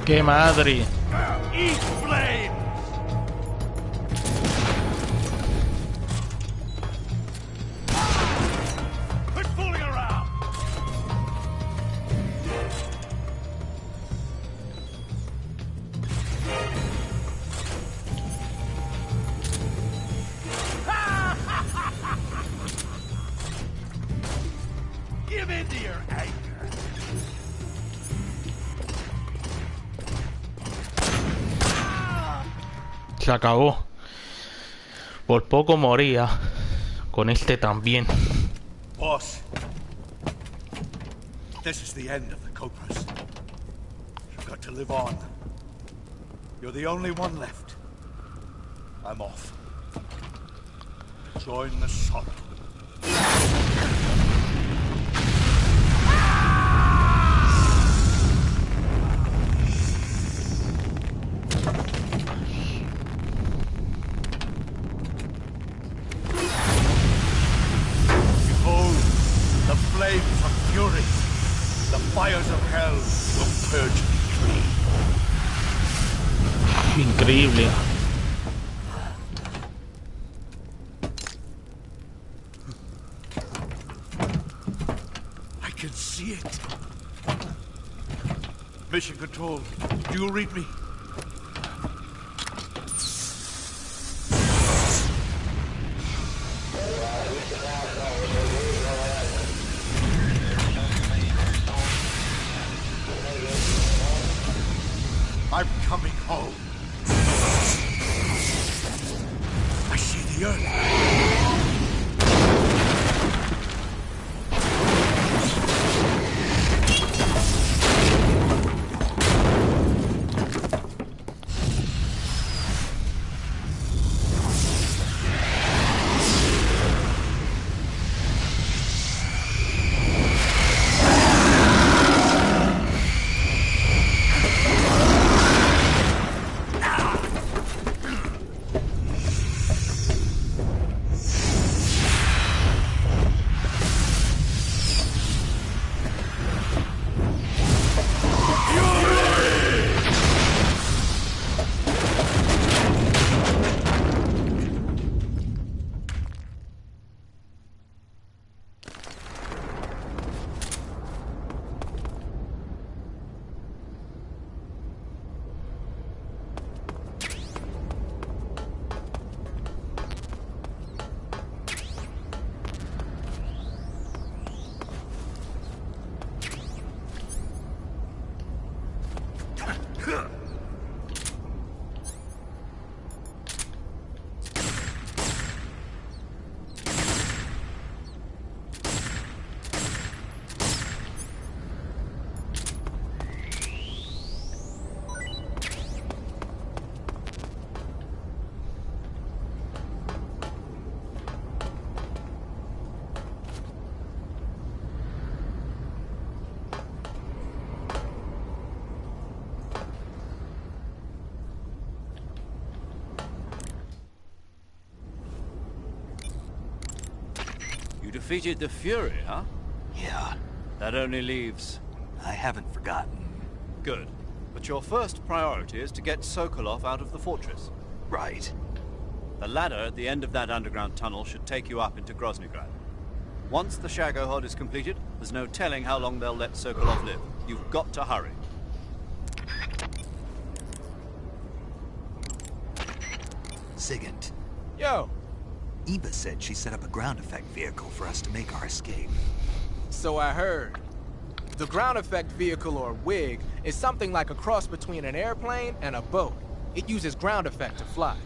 ¡Qué madre! Eat flames! Quit fooling around! Give in to your anger. Se acabó. Por poco moría. Con este también. Boss, this is the end of the Cobras. You've got to live on. You're the only one left. I'm off. Join the sun. fires of hell will purge me clean. Increíble. I can see it. Mission Control, do you read me? I'm coming home. I see the earth. Defeated the Fury, huh? Yeah, That only leaves... I haven't forgotten. Good. But your first priority is to get Sokolov out of the fortress. Right. The ladder at the end of that underground tunnel should take you up into Groznygrad. Once the Shagohod is completed, there's no telling how long they'll let Sokolov live. You've got to hurry. Sigint. Yo! Eva said she set up a ground effect vehicle for us to make our escape. So I heard. The ground effect vehicle, or WIG, is something like a cross between an airplane and a boat. It uses ground effect to fly.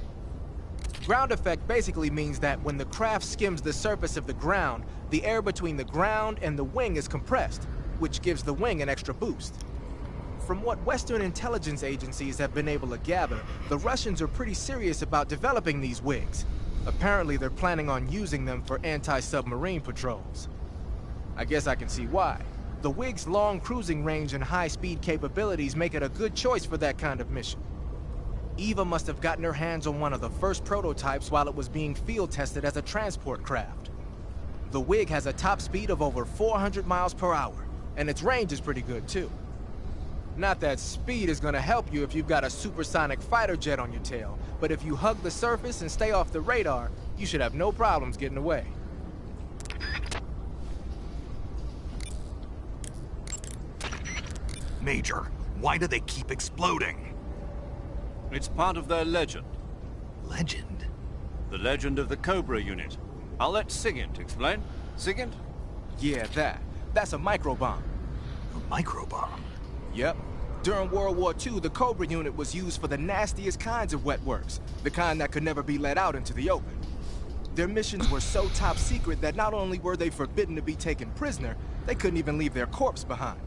Ground effect basically means that when the craft skims the surface of the ground, the air between the ground and the wing is compressed, which gives the wing an extra boost. From what Western intelligence agencies have been able to gather, the Russians are pretty serious about developing these WIGs. Apparently, they're planning on using them for anti-submarine patrols. I guess I can see why. The WIG's long cruising range and high-speed capabilities make it a good choice for that kind of mission. Eva must have gotten her hands on one of the first prototypes while it was being field tested as a transport craft. The WIG has a top speed of over 400 miles per hour, and its range is pretty good too. Not that speed is gonna help you if you've got a supersonic fighter jet on your tail, but if you hug the surface and stay off the radar, you should have no problems getting away. Major, why do they keep exploding? It's part of their legend. Legend? The legend of the Cobra unit. I'll let Sigint explain. Sigint? Yeah, that's a microbomb. A microbomb? Yep. During World War II, the Cobra unit was used for the nastiest kinds of wet works, the kind that could never be let out into the open. Their missions were so top secret that not only were they forbidden to be taken prisoner, they couldn't even leave their corpse behind.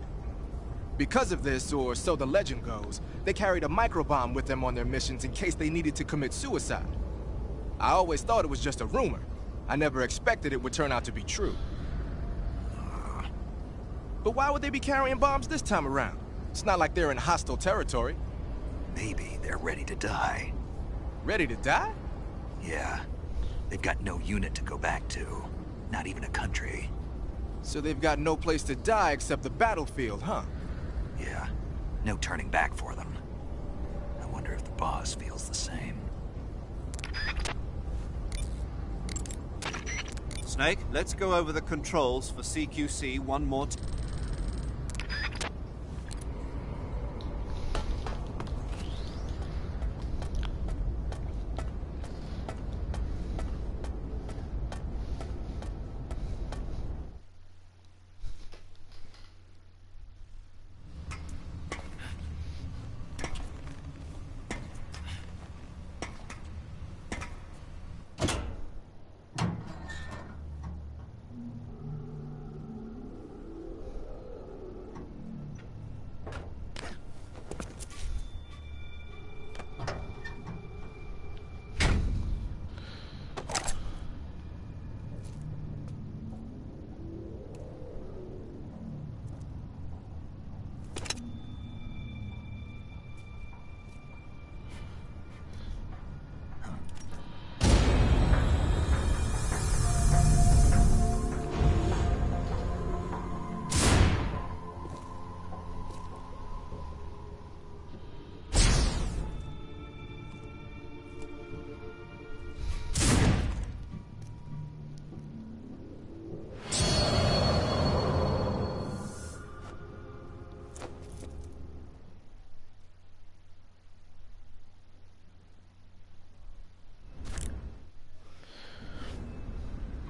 Because of this, or so the legend goes, they carried a microbomb with them on their missions in case they needed to commit suicide. I always thought it was just a rumor. I never expected it would turn out to be true. But why would they be carrying bombs this time around? It's not like they're in hostile territory. Maybe they're ready to die. Ready to die? Yeah. They've got no unit to go back to. Not even a country. So they've got no place to die except the battlefield, huh? Yeah, no turning back for them. I wonder if the boss feels the same. Snake, let's go over the controls for CQC one more time.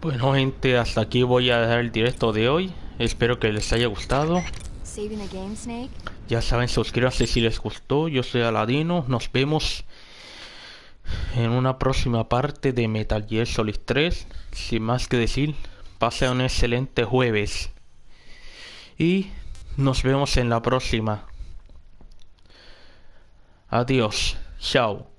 Bueno, gente, hasta aquí voy a dejar el directo de hoy. Espero que les haya gustado. Saving the game, Snake? Ya saben, suscríbanse si les gustó. Yo soy Aladino. Nos vemos en una próxima parte de Metal Gear Solid 3. Sin más que decir, pasen un excelente jueves. Y nos vemos en la próxima. Adiós. Chao.